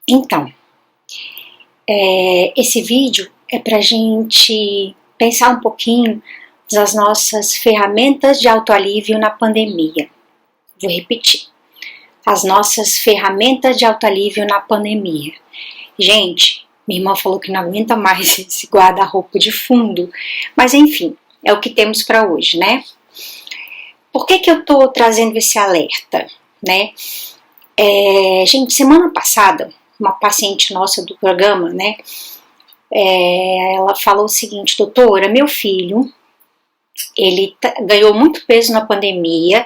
Então, esse vídeo é para a gente pensar um pouquinho das nossas ferramentas de autoalívio na pandemia. Vou repetir. As nossas ferramentas de autoalívio na pandemia. Gente, minha irmã falou que não aguenta mais esse guarda-roupa de fundo, mas enfim, é o que temos para hoje, né? Por que eu tô trazendo esse alerta, né? Gente, semana passada, uma paciente nossa do programa, né? Ela falou o seguinte: doutora, meu filho, ele ganhou muito peso na pandemia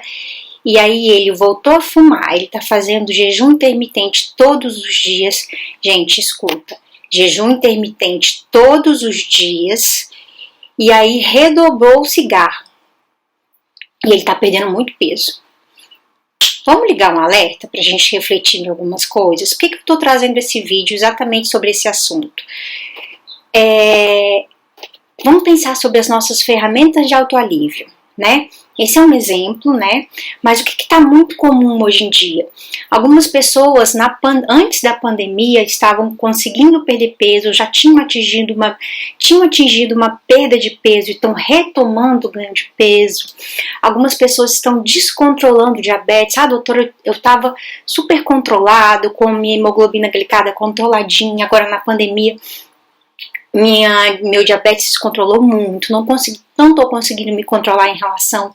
e aí ele voltou a fumar, ele tá fazendo jejum intermitente todos os dias. Gente, escuta, jejum intermitente todos os dias e aí redobrou o cigarro e ele tá perdendo muito peso. Vamos ligar um alerta para a gente refletir em algumas coisas? Por que eu estou trazendo esse vídeo exatamente sobre esse assunto? Vamos pensar sobre as nossas ferramentas de autoalívio, né? Esse é um exemplo, né? Mas o que está muito comum hoje em dia? Algumas pessoas, antes da pandemia, estavam conseguindo perder peso, já tinham atingido uma perda de peso e estão retomando o ganho de peso. Algumas pessoas estão descontrolando o diabetes. Ah, doutora, eu estava super controlado, com minha hemoglobina glicada controladinha, agora na pandemia meu diabetes se descontrolou muito, não estou conseguindo me controlar em relação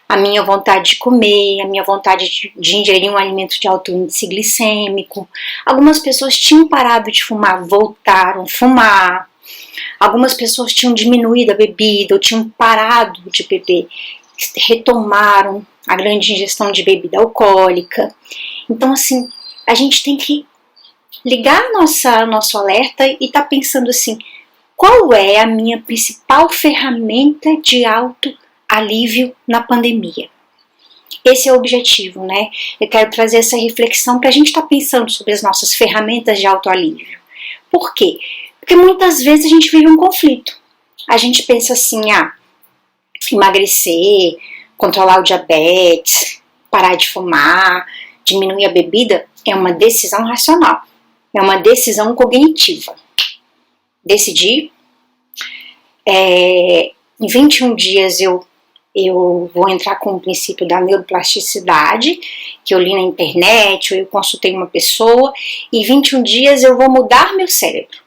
à minha vontade de comer, à minha vontade de ingerir um alimento de alto índice glicêmico. Algumas pessoas tinham parado de fumar, voltaram a fumar. Algumas pessoas tinham diminuído a bebida ou tinham parado de beber, retomaram a grande ingestão de bebida alcoólica. Então, assim, a gente tem que ligar nosso alerta e tá pensando assim: qual é a minha principal ferramenta de autoalívio na pandemia? Esse é o objetivo, né? Eu quero trazer essa reflexão para a gente estar pensando sobre as nossas ferramentas de autoalívio. Por quê? Porque muitas vezes a gente vive um conflito. A gente pensa assim: emagrecer, controlar o diabetes, parar de fumar, diminuir a bebida, é uma decisão racional. É uma decisão cognitiva. Decidi, em 21 dias eu vou entrar com o princípio da neuroplasticidade, que eu li na internet, ou eu consultei uma pessoa, e em 21 dias eu vou mudar meu cérebro.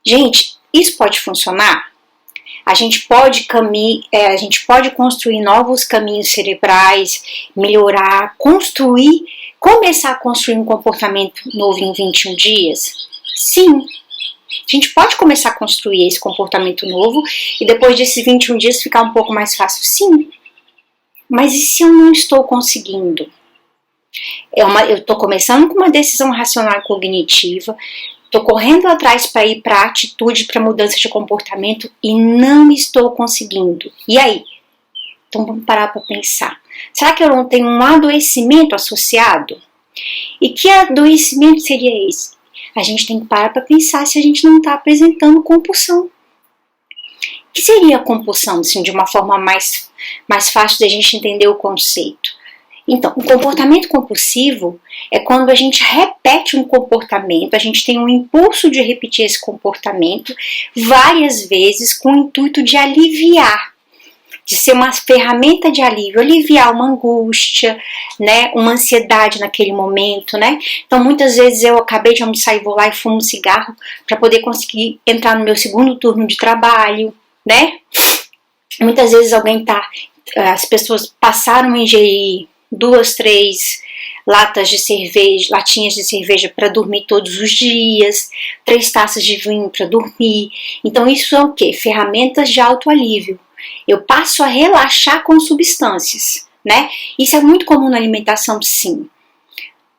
Gente, isso pode funcionar? A gente pode construir novos caminhos cerebrais, melhorar, começar a construir um comportamento novo em 21 dias? Sim. A gente pode começar a construir esse comportamento novo e depois desses 21 dias ficar um pouco mais fácil? Sim. Mas e se eu não estou conseguindo? Eu estou começando com uma decisão racional e cognitiva, estou correndo atrás para ir para a atitude, para mudança de comportamento e não estou conseguindo. E aí? Então vamos parar para pensar. Será que eu não tenho um adoecimento associado? E que adoecimento seria esse? A gente tem que parar para pensar se a gente não está apresentando compulsão. O que seria a compulsão, assim, de uma forma mais fácil de a gente entender o conceito? Então, o comportamento compulsivo é quando a gente repete um comportamento, a gente tem um impulso de repetir esse comportamento várias vezes com o intuito de aliviar, de ser uma ferramenta de alívio, aliviar uma angústia, né, uma ansiedade naquele momento, né? Então, muitas vezes eu acabei de almoçar e vou lá e fumo um cigarro para poder conseguir entrar no meu segundo turno de trabalho, né? Muitas vezes as pessoas passaram a ingerir 2, 3 latinhas de cerveja para dormir todos os dias, 3 taças de vinho para dormir. Então, isso é o quê? Ferramentas de autoalívio. Eu passo a relaxar com substâncias, né? Isso é muito comum na alimentação, sim.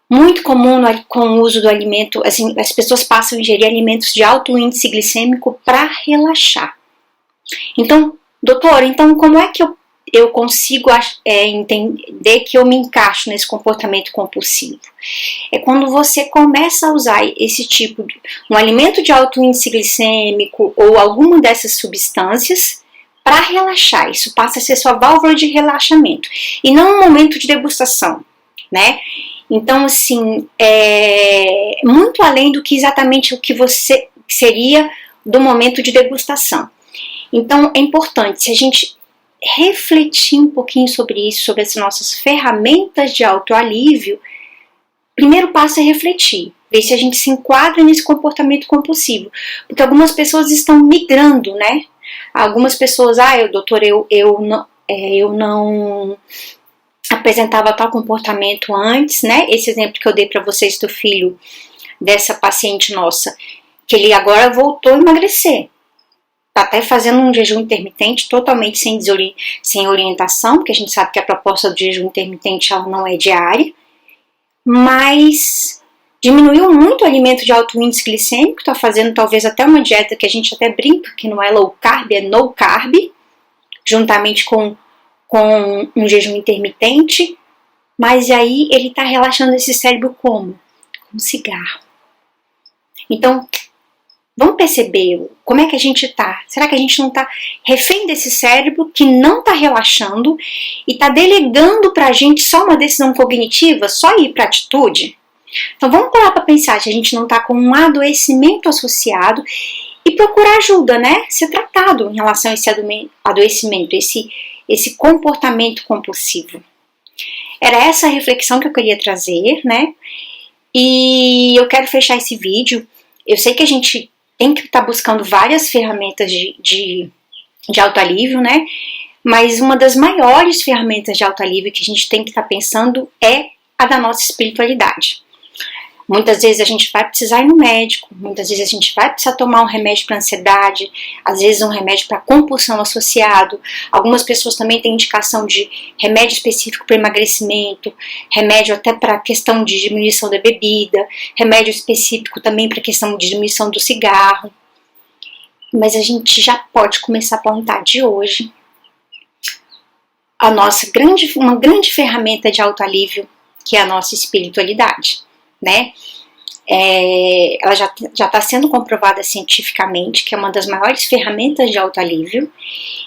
Muito comum com o uso do alimento, assim, as pessoas passam a ingerir alimentos de alto índice glicêmico para relaxar. Então, doutor, como é que eu consigo entender que eu me encaixo nesse comportamento compulsivo? É quando você começa a usar esse tipo de um alimento de alto índice glicêmico ou alguma dessas substâncias para relaxar. Isso passa a ser sua válvula de relaxamento e não um momento de degustação, né? Então, assim, muito além do que exatamente o que você seria do momento de degustação. Então, é importante, se a gente refletir um pouquinho sobre isso, sobre as nossas ferramentas de autoalívio, o primeiro passo é refletir, ver se a gente se enquadra nesse comportamento compulsivo. Porque algumas pessoas estão migrando, né? Algumas pessoas, doutor, eu não apresentava tal comportamento antes, né? Esse exemplo que eu dei para vocês do filho dessa paciente nossa, que ele agora voltou a emagrecer. Tá até fazendo um jejum intermitente totalmente sem orientação, porque a gente sabe que a proposta do jejum intermitente ela não é diária, mas diminuiu muito o alimento de alto índice glicêmico, tá fazendo talvez até uma dieta que a gente até brinca, que não é low carb, é no carb, juntamente com um jejum intermitente, mas aí ele está relaxando esse cérebro como? Com cigarro. Então, vamos perceber como é que a gente está. Será que a gente não está refém desse cérebro que não está relaxando e está delegando para a gente só uma decisão cognitiva, só ir para a atitude? Então, vamos parar para pensar se a gente não está com um adoecimento associado e procurar ajuda, né? Ser tratado em relação a esse adoecimento, esse comportamento compulsivo. Era essa a reflexão que eu queria trazer, né? E eu quero fechar esse vídeo. Eu sei que a gente tem que estar buscando várias ferramentas de autoalívio, né? Mas uma das maiores ferramentas de autoalívio que a gente tem que estar pensando é a da nossa espiritualidade. Muitas vezes a gente vai precisar ir no médico, muitas vezes a gente vai precisar tomar um remédio para ansiedade, às vezes um remédio para compulsão associado. Algumas pessoas também têm indicação de remédio específico para emagrecimento, remédio até para questão de diminuição da bebida, remédio específico também para questão de diminuição do cigarro. Mas a gente já pode começar a plantar de hoje uma grande ferramenta de autoalívio, que é a nossa espiritualidade. Né? Ela já está sendo comprovada cientificamente que é uma das maiores ferramentas de autoalívio,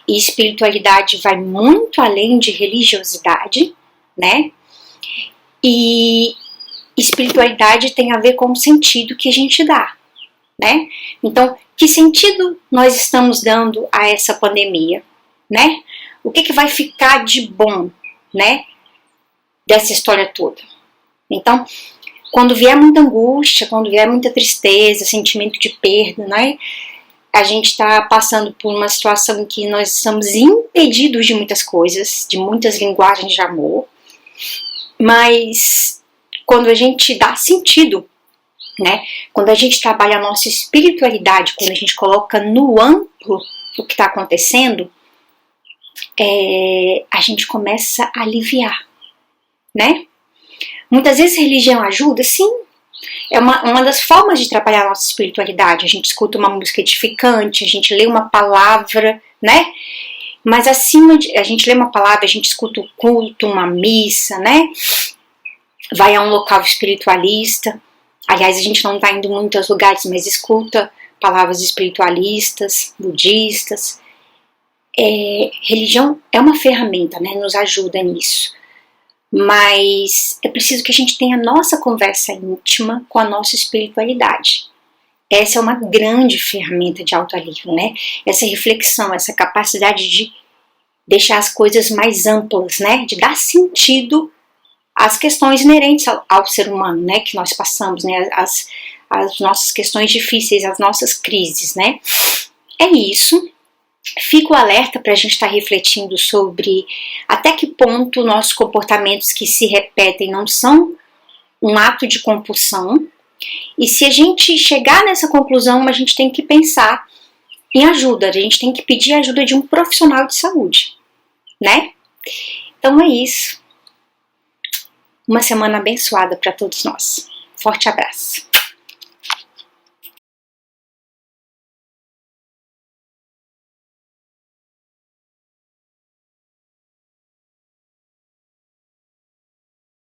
e espiritualidade vai muito além de religiosidade, né? E espiritualidade tem a ver com o sentido que a gente dá, né? Então, que sentido nós estamos dando a essa pandemia, né? O que vai ficar de bom, né, dessa história toda? Então, quando vier muita angústia, quando vier muita tristeza, sentimento de perda, né? A gente está passando por uma situação em que nós estamos impedidos de muitas coisas, de muitas linguagens de amor, mas quando a gente dá sentido, né? Quando a gente trabalha a nossa espiritualidade, quando a gente coloca no amplo o que está acontecendo, a gente começa a aliviar, né? Muitas vezes religião ajuda, sim. É uma das formas de trabalhar a nossa espiritualidade. A gente escuta uma música edificante, a gente lê uma palavra, né? Mas a gente lê uma palavra, a gente escuta o culto, uma missa, né? Vai a um local espiritualista. Aliás, a gente não está indo em muitos lugares, mas escuta palavras espiritualistas, budistas. Religião é uma ferramenta, né? Nos ajuda nisso. Mas é preciso que a gente tenha a nossa conversa íntima com a nossa espiritualidade. Essa é uma grande ferramenta de autoalívio, né? Essa reflexão, essa capacidade de deixar as coisas mais amplas, né? De dar sentido às questões inerentes ao ser humano, né? Que nós passamos, né? As nossas questões difíceis, as nossas crises, né? É isso. Fico alerta para a gente estar refletindo sobre até que ponto nossos comportamentos que se repetem não são um ato de compulsão, e se a gente chegar nessa conclusão, a gente tem que pensar em ajuda, a gente tem que pedir a ajuda de um profissional de saúde, né? Então é isso. Uma semana abençoada para todos nós. Forte abraço.